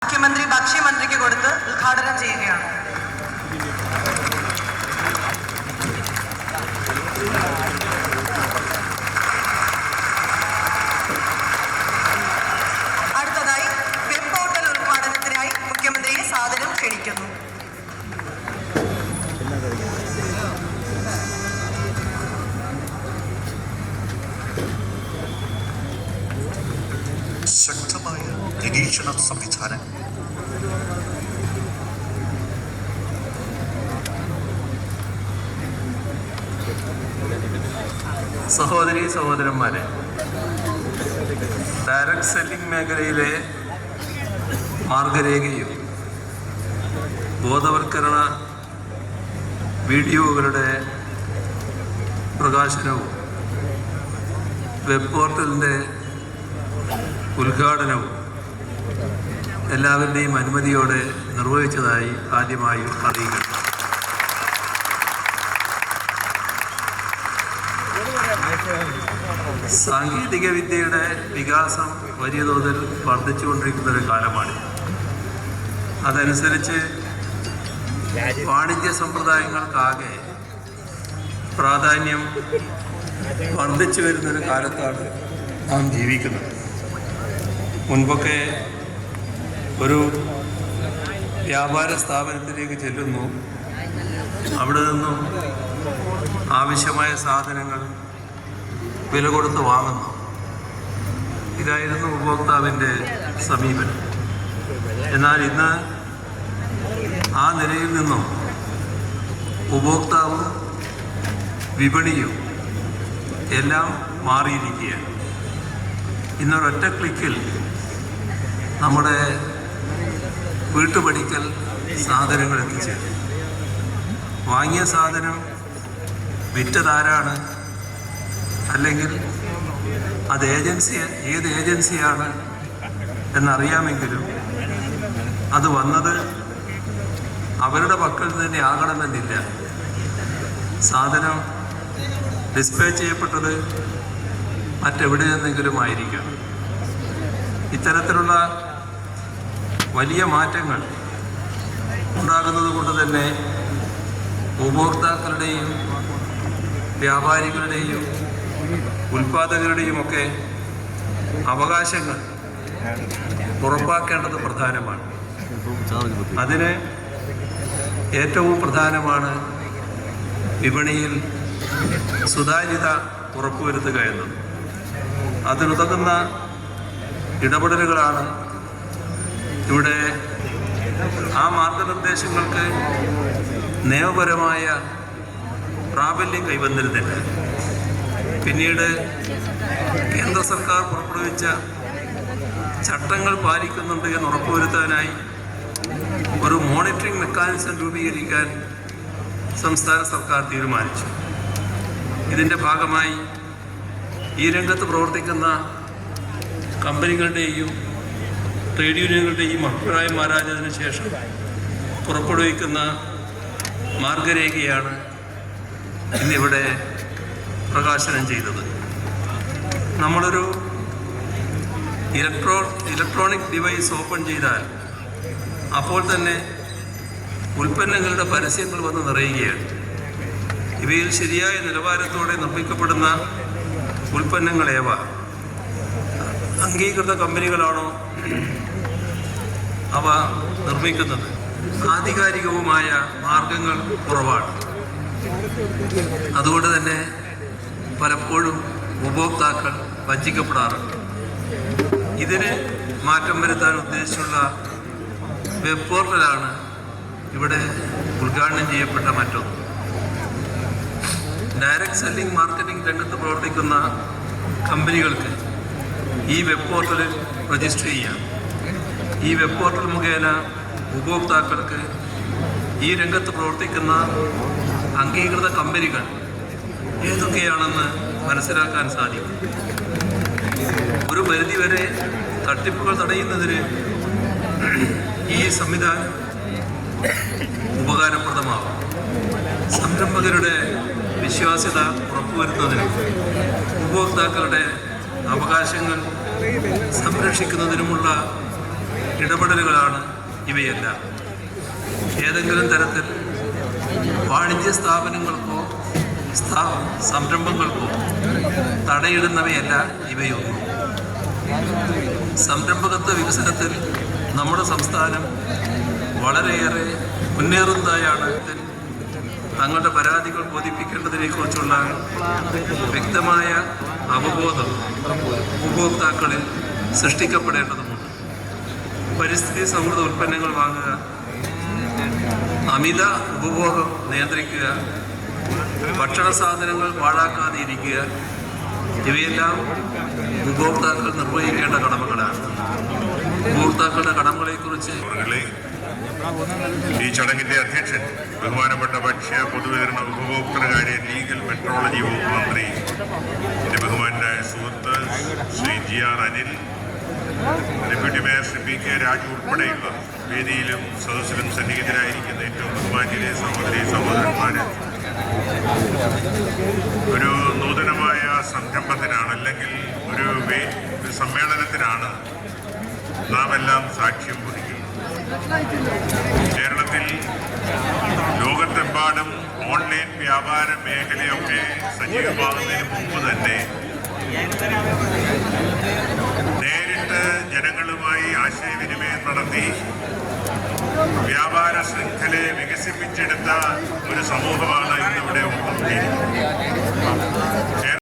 മുഖ്യമന്ത്രി ഭക്ഷ്യമന്ത്രിക്ക് കൊടുത്ത് ഉദ്ഘാടനം ചെയ്യുകയാണ്. അടുത്തതായി വെബ് പോർട്ടൽ ഉദ്ഘാടനത്തിനായി മുഖ്യമന്ത്രിയെ സാദരം ക്ഷണിക്കുന്നു. ശക്തമായ നിരീക്ഷണ സംവിധാനം, സഹോദരീ സഹോദരന്മാരെ, ഡയറക്ട് സെല്ലിംഗ് മേഖലയിലെ മാർഗരേഖയും ബോധവൽക്കരണ വീഡിയോകളുടെ പ്രകാശനവും വെബ് പോർട്ടലിൻ്റെ ഉദ്ഘാടനവും എല്ലാവരുടെയും അനുമതിയോടെ നിർവഹിച്ചതായി ആദ്യമായി അറിയിക്കുന്നു. സാങ്കേതിക വിദ്യയുടെ വികാസം വലിയ തോതിൽ വർദ്ധിച്ചുകൊണ്ടിരിക്കുന്നൊരു കാലമാണ്. അതനുസരിച്ച് വാണിജ്യ സമ്പ്രദായങ്ങൾക്കാകെ പ്രാധാന്യം വർദ്ധിച്ചു വരുന്നൊരു കാലത്താണ് നാം ജീവിക്കുന്നത്. മുൻപൊക്കെ ഒരു വ്യാപാര സ്ഥാപനത്തിലേക്ക് ചെല്ലുന്നു, അവിടെ നിന്നും ആവശ്യമായ സാധനങ്ങൾ വില കൊടുത്ത് വാങ്ങുന്നു. ഇതായിരുന്നു ഉപഭോക്താവിൻ്റെ സമീപനം. എന്നാൽ ഇന്ന് ആ നിലയിൽ നിന്നും ഉപഭോക്താവും വിപണിയും എല്ലാം മാറിയിരിക്കുകയാണ്. ഇന്നൊരൊറ്റ ക്ലിക്കിൽ നമ്മുടെ വീട്ടുപടിക്കൽ സാധനങ്ങൾ എത്തിച്ചേരും. വാങ്ങിയ സാധനം വിറ്റതാരാണ്, അല്ലെങ്കിൽ അത് ഏത് ഏജൻസിയാണ് എന്നറിയാമെങ്കിലും അത് വന്നത് അവരുടെ പക്കൽ തന്നെ ആകണമെന്നില്ല. സാധനം ഡിസ്പ്ലേ ചെയ്യപ്പെട്ടത് മറ്റെവിടെ നിന്നെങ്കിലും ആയിരിക്കാം. ഇത്തരത്തിലുള്ള വലിയ മാറ്റങ്ങൾ ഉണ്ടാകുന്നത് കൊണ്ട് തന്നെ ഉപഭോക്താക്കളുടെയും വ്യാപാരികളുടെയും ഉൽപ്പാദകരുടെയുമൊക്കെ അവകാശങ്ങൾ ഉറപ്പാക്കേണ്ടത് പ്രധാനമാണ്. അതിന് ഏറ്റവും പ്രധാനമാണ് വിപണിയിൽ സുതാര്യത ഉറപ്പുവരുത്തുക എന്നത്. അതിനുതകുന്ന ഇടപെടലുകളാണ് ഇവിടെ. ആ മാർഗനിർദ്ദേശങ്ങൾക്ക് നിയമപരമായ പ്രാബല്യം കൈവന്നിരുന്നില്ല. പിന്നീട് കേന്ദ്ര സർക്കാർ പുറപ്പെടുവിച്ച ചട്ടങ്ങൾ പാലിക്കുന്നുണ്ട് എന്ന് ഉറപ്പുവരുത്താനായി ഒരു മോണിറ്ററിംഗ് മെക്കാനിസം രൂപീകരിക്കാൻ സംസ്ഥാന സർക്കാർ തീരുമാനിച്ചു. ഇതിൻ്റെ ഭാഗമായി ഈ രംഗത്ത് പ്രവർത്തിക്കുന്ന കമ്പനികളുടെയും ട്രേഡ് യൂണിയനുകളുടെയും അഭിപ്രായം ആരാഞ്ഞതിനു ശേഷം പുറപ്പെടുവിക്കുന്ന മാർഗരേഖയാണ് ഇന്നിവിടെ പ്രകാശനം ചെയ്തത്. നമ്മളൊരു ഇലക്ട്രോണിക് ഡിവൈസ് ഓപ്പൺ ചെയ്താൽ അപ്പോൾ തന്നെ ഉൽപ്പന്നങ്ങളുടെ പരസ്യങ്ങൾ വന്ന് നിറയുകയാണ്. ഇവയിൽ ശരിയായ നിലവാരത്തോടെ നിർമ്മിക്കപ്പെടുന്ന ഉൽപ്പന്നങ്ങളേവ, അംഗീകൃത കമ്പനികളാണോ അവ നിർമ്മിക്കുന്നത്, ആധികാരികവുമായ മാർഗങ്ങൾ കുറവാണ്. അതുകൊണ്ട് തന്നെ പലപ്പോഴും ഉപഭോക്താക്കൾ വഞ്ചിക്കപ്പെടാറുണ്ട്. ഇതിന് മാറ്റം വരുത്താൻ ഉദ്ദേശിച്ചുള്ള വെബ് പോർട്ടലാണ് ഇവിടെ ഉദ്ഘാടനം ചെയ്യപ്പെട്ട മറ്റൊന്ന്. ഡയറക്റ്റ് സെല്ലിംഗ് മാർക്കറ്റിംഗ് രംഗത്ത് പ്രവർത്തിക്കുന്ന കമ്പനികൾക്ക് ഈ വെബ് പോർട്ടലിൽ രജിസ്റ്റർ ചെയ്യാം. ഈ വെബ് പോർട്ടൽ മുഖേന ഉപഭോക്താക്കൾക്ക് ഈ രംഗത്ത് പ്രവർത്തിക്കുന്ന അംഗീകൃത കമ്പനികൾ ഏതൊക്കെയാണെന്ന് മനസ്സിലാക്കാൻ സാധിക്കും. ഒരു പരിധിവരെ തട്ടിപ്പുകൾ തടയുന്നതിന് ഈ സംവിധാനം ഉപകാരപ്രദമാകും. സംരംഭകരുടെ വിശ്വാസ്യത ഉറപ്പുവരുത്തുന്നതിനും ഉപഭോക്താക്കളുടെ അവകാശങ്ങൾ സംരക്ഷിക്കുന്നതിനുമുള്ള ഇടപെടലുകളാണ് ഇവയെല്ലാം. ഏതെങ്കിലും തരത്തിൽ വാണിജ്യ സ്ഥാപനങ്ങൾക്കോ സംരംഭങ്ങൾക്കോ തടയിടുന്നവയല്ല ഇവയൊന്നും. സംരംഭകത്വ വികസനത്തിൽ നമ്മുടെ സംസ്ഥാനം വളരെയേറെ മുന്നേറുന്നതായാണ്. തങ്ങളുടെ പരാതികൾ ബോധിപ്പിക്കേണ്ടതിനെക്കുറിച്ചുള്ള വ്യക്തമായ അവബോധം ഉപഭോക്താക്കളിൽ സൃഷ്ടിക്കപ്പെടേണ്ടതുണ്ട്. പരിസ്ഥിതി സൗഹൃദ ഉൽപ്പന്നങ്ങൾ വാങ്ങുക, അമിത ഉപഭോഗം നിയന്ത്രിക്കുക, ഭക്ഷണ സാധനങ്ങൾ പാഴാക്കാതെ ഇരിക്കുക, ഇവയെല്ലാം ഉപഭോക്താക്കൾ നിർവഹിക്കേണ്ട കടമകളാണ്. ഉപഭോക്താക്കളുടെ കടമകളെക്കുറിച്ച് ഈ ചടങ്ങിന്റെ അധ്യക്ഷൻ ബഹുമാനപ്പെട്ട ഭക്ഷ്യ പൊതുവിതരണ ഉപഭോക്തൃകാര്യ ലീഗൽ മെട്രോളജി വകുപ്പ് മന്ത്രി എന്റെ ബഹുമാനായ സുഹൃത്ത് Shri GR Anil, deputy mayor Shri PK Raju ഉൾപ്പെടെയുള്ള വേദിയിലും സദസ്സിലും സന്നിഹിതരായിരിക്കുന്ന ഏറ്റവും ബഹുമാന്യരെ സഹോദരി സഹോദരന്മാര്, ഒരു നൂതനമായ സംരംഭത്തിനാണ് അല്ലെങ്കിൽ ഒരു സമ്മേളനത്തിനാണ് നാം എല്ലാം സാക്ഷ്യം വഹിക്കുന്നത്. കേരളത്തിൽ ലോകത്തെമ്പാടും ഓൺലൈൻ വ്യാപാര മേഖലയൊക്കെ സജീവമാകുന്നതിന് മുമ്പ് തന്നെ നേരിട്ട് ജനങ്ങളുമായി ആശയവിനിമയം നടത്തി വ്യാപാര ശൃംഖലയെ വികസിപ്പിച്ചെടുത്ത ഒരു സമൂഹമാണ് ഇന്നിവിടെ ഉണ്ടായിരിക്കുന്നത്.